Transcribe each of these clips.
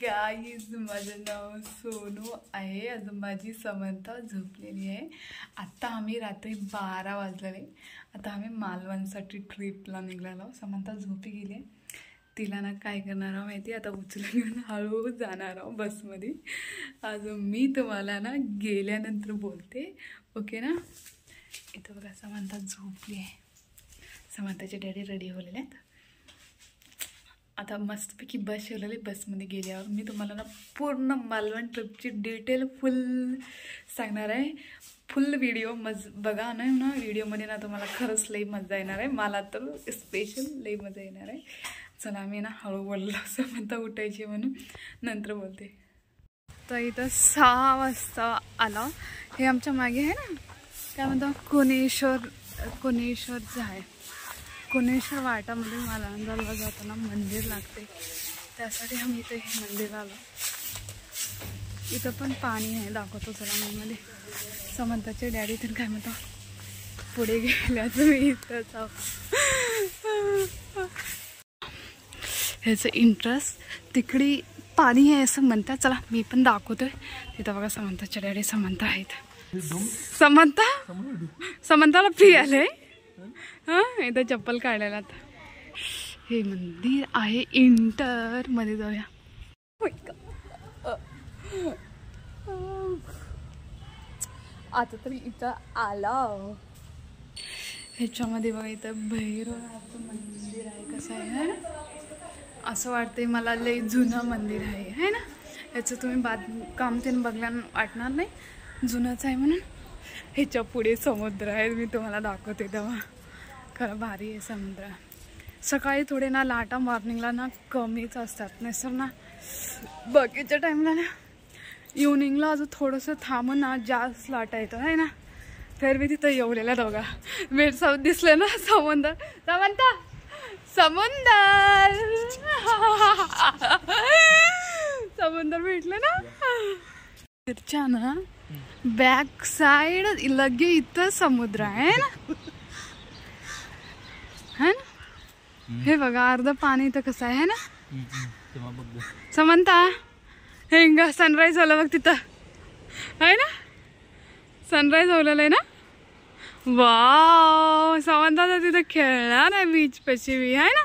Guys माझं नाव सोनू आहे. अजून माझी समंथा झोपलेली आहे. आत्ता आम्ही रात्री 12 वाजलेले. आता आम्ही मालवणसाठी ट्रिपला निघालो. समंथा झोपी गेली. तिला ना काय करणार आहोत माहिती, आता उचलून घेऊन हळूहळू जाणार आहोत बसमध्ये. अजून मी तुम्हाला ना गेल्यानंतर बोलते, ओके ना. इथं बघा समंथा झोपली आहे. समंथाचे डॅडी रेडी होलेले आहेत. आता मस्तपैकी बस शिवलेली. बसमध्ये गेल्यावर मी तुम्हाला ना पूर्ण मालवण ट्रिपची डिटेल फुल सांगणार आहे. फुल व्हिडिओ बघा ना व्हिडिओमध्ये ना तुम्हाला खरंच लई मजा येणार आहे. मला तर स्पेशल लई मजा येणार आहे. चला आम्ही ना हळू बोललो असं म्हणता उठायची म्हणून नंतर बोलते. तर इथं 6 वाजता आला. हे आमच्या मागे आहे ना, काय म्हणतो कोणेश्वरचं आहे. कोणेश्वर वाटामध्ये मालवणला जाताना मंदिर लागते, त्यासाठी आम्ही इथे हे मंदिर आलो. इथं पण पाणी आहे, दाखवतो चला मी मध्ये. समंथाचे डॅडी तर काय म्हणतो पुढे गेल्याचं मी इथंच आहो. ह्याचं इंटरेस्ट तिकडे पाणी आहे असं म्हणतात. चला मी पण दाखवतोय. तिथं बघा समंथाचे डॅडी समंथा आहेत. समंथाला फ्री आले. हां इथं चप्पल काढायला. हे मंदिर आहे इंटर मध्ये. जाऊया. आता तरी इथं आला. ह्याच्यामध्ये बघा इथं भैरवनाथचं मंदिर आहे. कसं आहे ना, असं वाटतंय मला लई जुनं मंदिर आहे ना. ह्याचं तुम्ही काम ते बघल्या वाटणार नाही, जुनंच आहे म्हणून. ह्याच्या पुढे समुद्र आहे, मी तुम्हाला दाखवते तेव्हा. खरं भारी आहे समुद्र. सकाळी थोडे ना लाटा मॉर्निंगला ना कमीच असतात, नाही सर ना बाकीच्या टाईमला ना इव्हनिंगला अजून थोडंसं थांबून ना जास्त लाटा येतं आहे ना. तर मी तिथं येवलेल्या दोघा मेट साऊथ दिसले ना समुद्र. समुद्र भेटलं ना. तिरच्या ना बॅक साइड लगे इथं समुद्र आहे ना. है ना, हे बघा अर्ध पाणी इथं कसं आहे ना. समंथा हे सनराईज झालं बघ तिथं आहे ना. सनराईज होलेलं आहे ना. वाव समंथा तर तिथं खेळणार आहे बीच पशी बी आहे ना.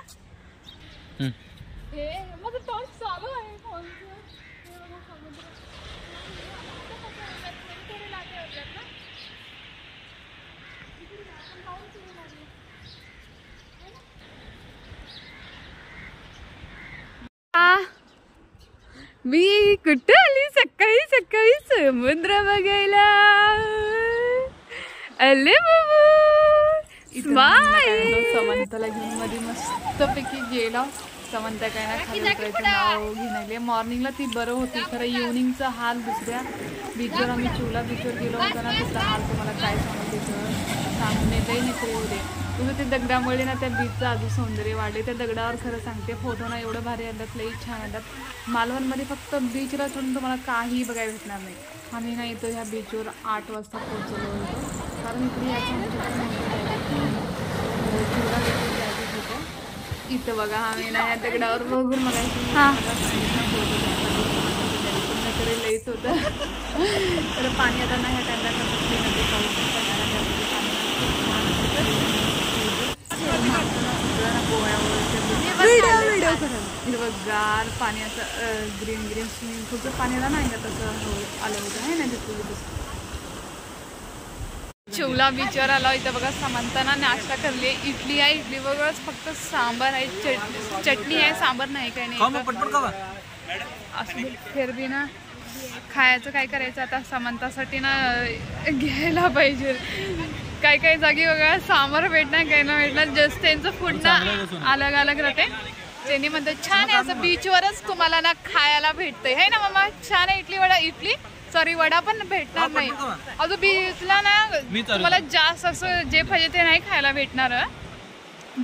मी कुठं आली सकाळी सकाळी समुद्र बघायला. अले बाबू समंथाला घेऊन मध्ये मस्तपैकी गेला. समंथा काय ना खाली उतरायचं नाव घेऊन. मॉर्निंगला ती बरं होती, खरं इव्हनिंगचा हाल दुसऱ्या बीचवर आम्ही चिवला बीचवर गेलो होतो ना, तिथला हाल तुम्हाला काय सांगू तिथं सांगून येतही नाही होते. तुझं ते दगडामुळे ना त्या बीचचं अजून सौंदर्य वाढले. त्या दगडावर खरं सांगते फोटो ना एवढं भारी आल्यात, लई छान आल्यात. मालवणमध्ये फक्त बीचला सोडून तुम्हाला काही बघायला भेटणार नाही. आम्ही ना इथं ह्या बीचवर 8 वाजता पोहोचलो होतो, कारण इकडे इथं बघा आम्ही ना ह्या दगडावर बघून मला लईच होतं. तर पाणी आता ना ह्या गार पाणी असं ग्रीन ग्रीन स्विमिंग पूलचं पाण्याला नाही का तसं आलं होतं आहे ना. चिवला बीचवर आला. इथं बघा समंथाना नाश्ता करली. इडली आहे, इडली बरोबरच फक्त सांबार आहे, चटणी आहे, सांबार नाही काय नाही. असं फिर बी ना खायचं काय करायचं आता समंथासाठी ना घ्यायला पाहिजे. काही काही जागी बघा सांबार भेटणार काही ना भेटणार. जस्ट त्यांचं फूड ना अलग अलग राहते. त्यांनी म्हणतात छान आहे असं बीचवरच तुम्हाला ना खायला भेटतंय है ना मामा. छान आहे इडली सॉरी वडा पण भेटणार नाही अजून बीचला ना. तुम्हाला जास्त असं जे पाहिजे ते नाही खायला भेटणार,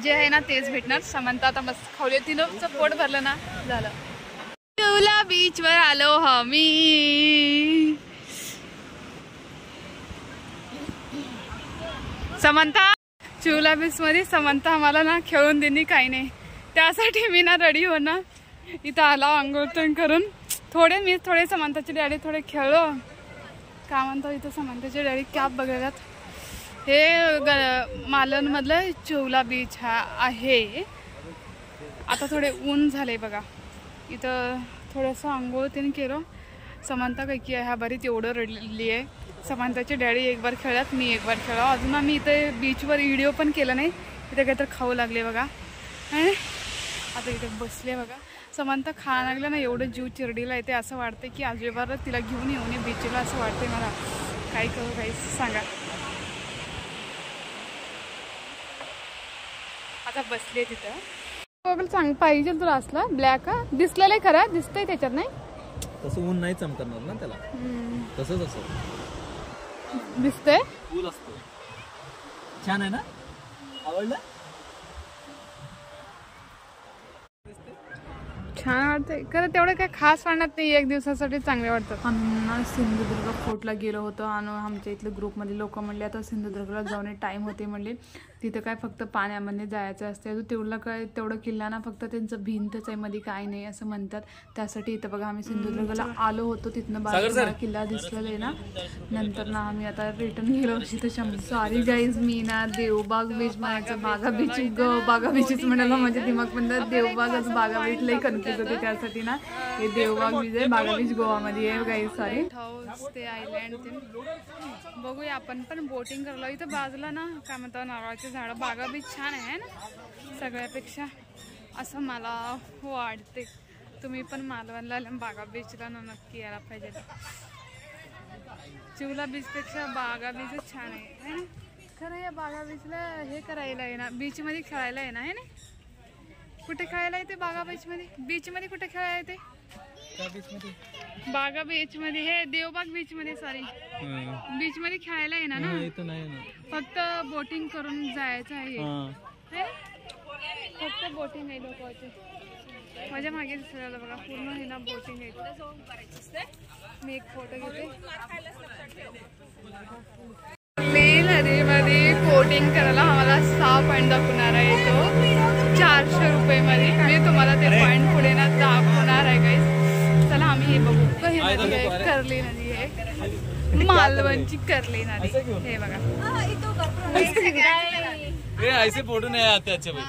जे आहे ना तेच भेटणार. समंथा आता मस्त खावली, तिनं पोट भरलं ना झालं. चिवला बीचवर आलो आम्ही. समंथा चिवला बीच मध्ये समंथा आम्हाला ना खेळून देणी काही नाही, त्यासाठी मी ना रेडी हो ना इथं आला आंघोळ करून. थोडे समंताचे डॅडी थोडे खेळलो. काय म्हणतो इथं समंताचे डॅडी कॅप बघायलात. हे मालवणमधलं चिवला बीच हा आहे. आता थोडे ऊन झाले बघा. इथं थोडंसं आंघोळ त्याने केलं. समंता काही ह्या बरीच एवढं रडलेली आहे. समंताचे डॅडी एक बार खेळत, मी एक बार खेळलो. अजून आम्ही इथे बीचवर व्हिडिओ पण केला नाही. इथे काहीतरी खाऊ लागले बघा. आणि आता इथे बसले बघा. समंता खा लागलं ना एवढं जीव चिरडीला येते. असं वाटतं की आजोबाला तिला घेऊन येऊन बीचला असं वाटतंय मला. काय करू काही सांगा. आता बसले तिथं. बघ सांग पाहिजे तुला असला ब्लॅक दिसलेलं खरं दिसतंय त्याच्यात नाही. तसं ऊन नाही चमकणार ना त्याला. तसंच असं दिसतंय. फुल असतो. छान आहे ना. आवडलं. छान वाटतंय खरं. तेवढं काही खास वाटत नाही. एक दिवसासाठी चांगले वाटतात. आम्ही सिंधुदुर्ग फोर्टला गेलो होतो आणि आमच्या इथले ग्रुपमध्ये लोक म्हणले आता सिंधुदुर्गला जाऊन टाईम होते म्हणले. तिथं काय फक्त पाण्यामध्ये जायचं असते. तेवढं किल्ला फक्त त्यांचं भिंतच आहे मध्ये काय नाही असं म्हणतात. त्यासाठी इथं बघा आम्ही सिंधुदुर्गला आलो होतो. तिथनं बाजूला किल्ला दिसलेला आहे ना. नंतर ना आम्ही आता रिटर्न गेलो. तिथं सॉरी गाईज मी ना देवबाग बीच म्हणायचं बागा बीच बागा बीचच म्हणायला म्हणजे दिमाग म्हणतात देवबागच बागा बीच लई कन्फ्युज होते. त्यासाठी ना हे देवबाग बीच आहे. बागा बीच गोवामध्ये आहे गाईज. सॉरी ते आयलँड ते बघूया आपण पण बोटिंग करलो. इथं बाजूला ना काय म्हणतात नारळाचे झाडं. बागा बीच छान आहे ना सगळ्यापेक्षा असं मला वाटते. तुम्ही पण मालवणला बागा बीचला नक्की यायला पाहिजे. चिवला बीचपेक्षा बागा बीचच छान आहे ना खरं. या बागा बीचला हे करायला आहे ना बीचमध्ये खेळायला आहे ना. कुठे खेळायला येते बागा बीचमध्ये. बीचमध्ये कुठे खेळायला येते बागा बीच मध्ये. हे देवबाग बीच मध्ये सॉरी बीच मध्ये खेळायला येणार ना. फक्त बोटिंग करून जायचं आहे. फक्त बोटिंग आहे लोकांचे. माझ्या मागे दिसलेलं बघा पूर्ण हे ना बोटिंग आहे. मी एक फोटो घेते. नदीमध्ये बोटिंग करायला आम्हाला 6 पॉईंट दाखवणार आहे. तो 400 रुपये मध्ये. मी तुम्हाला ते पॉईंट पुढे ना दाखवणार आहे गाईस. चला आम्ही हे बघू. हे नदी आहे कर्ली नदी आहे. मालवणची कर्ली नदी हे बघा. ऐसे फोटो नाही आते अच्छे भाई.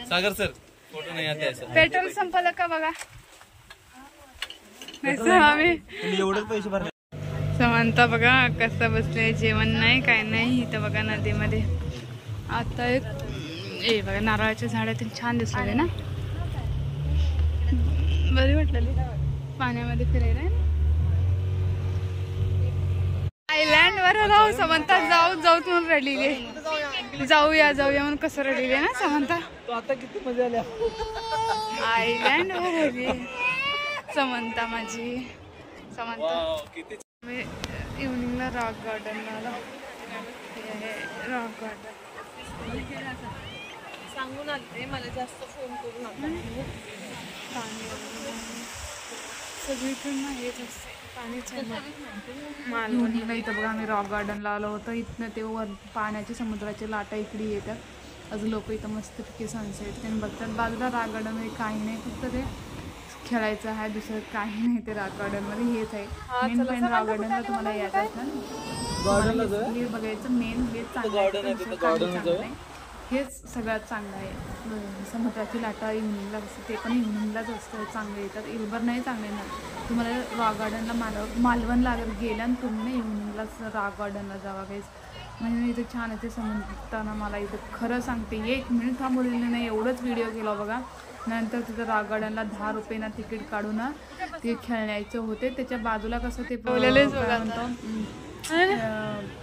सागर सर फोटो नाही आते ऐसे. पेट्रोल संपलं का बघा. आम्ही एवढे पैसे भरले. समंता बघा कसं बसले. जेवण नाही काय नाही. इथं बघा नदीमध्ये आता एक बघा नारळाचे झाड ते छान दिसले ना. बरी वाटलेली पाण्यामध्ये फिरायला. आयलँड वर राहू समंता जाऊ जाऊ म्हणून रडलेली. जाऊया म्हणून कसं रडलेली ना समंता. आता किती मजा आली. आयलँड वर रडली समंता माझी. समंता इव्हनिंगला रॉक गार्डनला रॉक गार्डन सांगून आले मला जास्त फोन करू नका. सगळीकडनं हेच असते पाणीच. मालवणीला इथं बघा आम्ही रॉक गार्डनला आलो होतो. इथनं ते वर पाण्याचे समुद्राचे लाटा इकडे येतात. अजून लोक इथं मस्तपैकी सनसेट त्यांनी बघतात. बाजूला रॉक गार्डनमध्ये काही नाही फक्त ते खेळायचं आहे. दुसरं काही नाही ते रॉक गार्डनमध्ये हेच आहे. मेन पॉईंट रॉक गार्डनला तुम्हाला यायचं आहे ना. हे बघायचं मेन हेच चांगलं. हेच सगळ्यात चांगलं आहे. समुद्राची लाटा इव्हनिंगला असते. ते पण इव्हनिंगलाच असतं चांगले येतात. इल्बर नाही चांगले ना. तुम्हाला रॉक गार्डनला मालवणला अगर गेला आणि तुम्ही इव्हनिंगलाच रॉक गार्डनला जावा गाईस. म्हणजे इथं छान आहे ते समुद्राना. मला इथं खरं सांगते 1 मिनिट थांबवलेलं नाही. एवढंच व्हिडिओ केला बघा. नंतर तिथं रॉक गार्डनला 10 रुपये ना तिकीट काढून ना ते खेळण्याचं होते. त्याच्या बाजूला कसं ते म्हणतो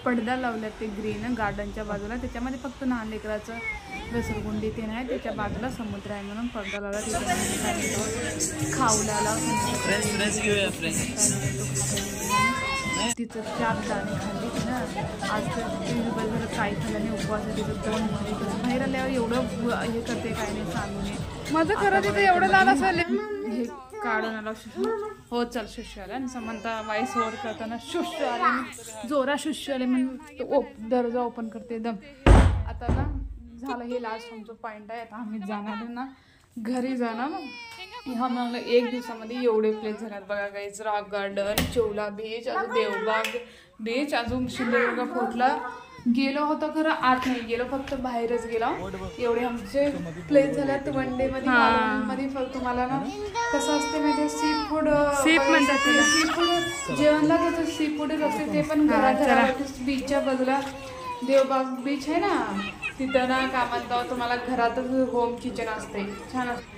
पडदा लावल्यात ते ग्रीन गार्डनच्या बाजूला. त्याच्यामध्ये फक्त लहान लेकराचं घसरगुंडी ते नाही. त्याच्या बाजूला समुद्र आहे म्हणून पडदा लावला. खाऊला तिथं 4 दाणे खाल्ली ना. आज तर दिवसभर काही खाल्लं नाही. उपवास तिथं 2 महिने बाहेर आल्यावर एवढं हे करते काय नाही सांगू नये. माझं खरं तिथं एवढं लाल असं हे काढून आला. हो चल शुष्य आले. आणि समंता वाईस ओव्हर करताना शुष्य आले. जोरा शुष्य आले म्हणून दरवाजा ओपन करते एकदम. आता ना झालं हे लास्ट आमचं पॉईंट आहे. आता आम्ही जाणार ना घरी जाणार. ह्या मला 1 दिवसामध्ये एवढे प्लेस झाल्यात बघा गाईज. रॉक गार्डन, चोला बीच, अजून देवबाग बीच, अजून सिंधुदुर्ग फोर्टला गेलो होतो खरं आत नाही गेलो, फक्त बाहेरच गेलो. एवढे आमचे प्लेस झाल्यात वन डे मध्ये. मध्ये फक्त तुम्हाला ना कसं असते माहिती सी फूड सी फूड जेवणला त्याचं सी फूडच असते ते पण घरात. बीचच्या बाजूला देवबाग बीच आहे ना तिथं ना कामाला तुम्हाला घरातच होम किचन असते छान असते.